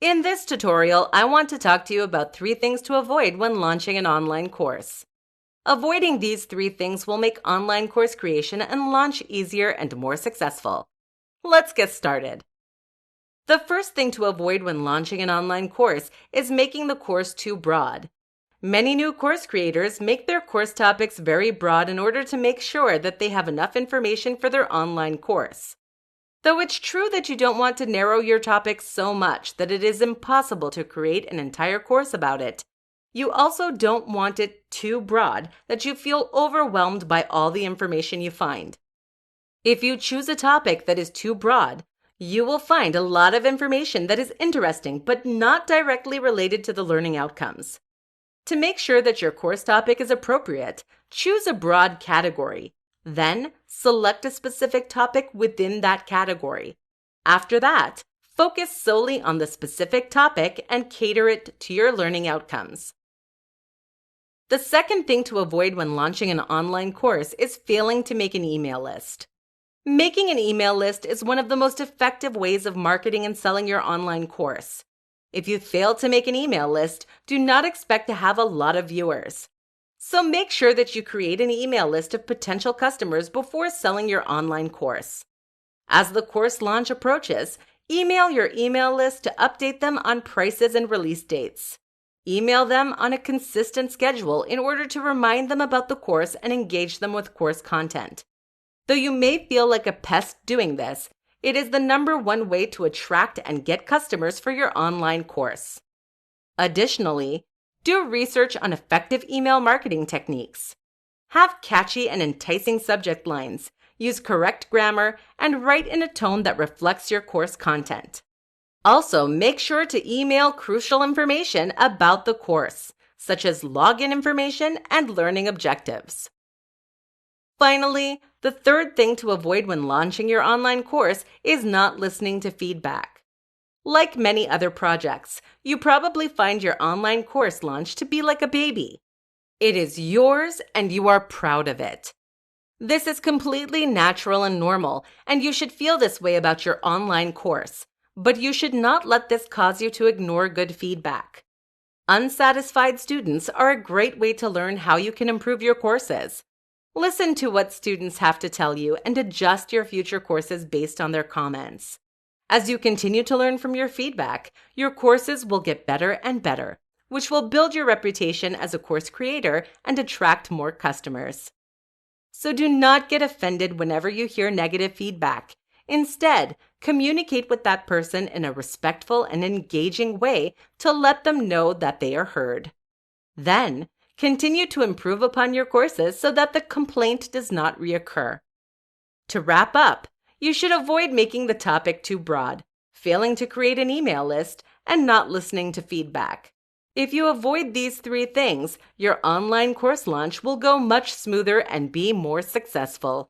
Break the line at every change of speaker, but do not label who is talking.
In this tutorial, I want to talk to you about 3 things to avoid when launching an online course. Avoiding these 3 things will make online course creation and launch easier and more successful. Let's get started. The first thing to avoid when launching an online course is making the course too broad. Many new course creators make their course topics very broad in order to make sure that they have enough information for their online course. Though it's true that you don't want to narrow your topic so much that it is impossible to create an entire course about it, you also don't want it too broad that you feel overwhelmed by all the information you find. If you choose a topic that is too broad, you will find a lot of information that is interesting but not directly related to the learning outcomes. To make sure that your course topic is appropriate, choose a broad category. Then, select a specific topic within that category. After that, focus solely on the specific topic and cater it to your learning outcomes. The second thing to avoid when launching an online course is failing to make an email list. Making an email list is one of the most effective ways of marketing and selling your online course. If you fail to make an email list, do not expect to have a lot of viewers. So make sure that you create an email list of potential customers before selling your online course. As the course launch approaches, email your email list to update them on prices and release dates. Email them on a consistent schedule in order to remind them about the course and engage them with course content. Though you may feel like a pest doing this, it is the #1 way to attract and get customers for your online course. Additionally, do research on effective email marketing techniques. Have catchy and enticing subject lines, use correct grammar, and write in a tone that reflects your course content. Also, make sure to email crucial information about the course, such as login information and learning objectives. Finally, the third thing to avoid when launching your online course is not listening to feedback. Like many other projects, you probably find your online course launch to be like a baby. It is yours and you are proud of it. This is completely natural and normal, and you should feel this way about your online course, but you should not let this cause you to ignore good feedback. Unsatisfied students are a great way to learn how you can improve your courses. Listen to what students have to tell you and adjust your future courses based on their comments. As you continue to learn from your feedback, your courses will get better and better, which will build your reputation as a course creator and attract more customers. So do not get offended whenever you hear negative feedback. Instead, communicate with that person in a respectful and engaging way to let them know that they are heard. Then, continue to improve upon your courses so that the complaint does not reoccur. To wrap up, you should avoid making the topic too broad, failing to create an email list, and not listening to feedback. If you avoid these 3 things, your online course launch will go much smoother and be more successful.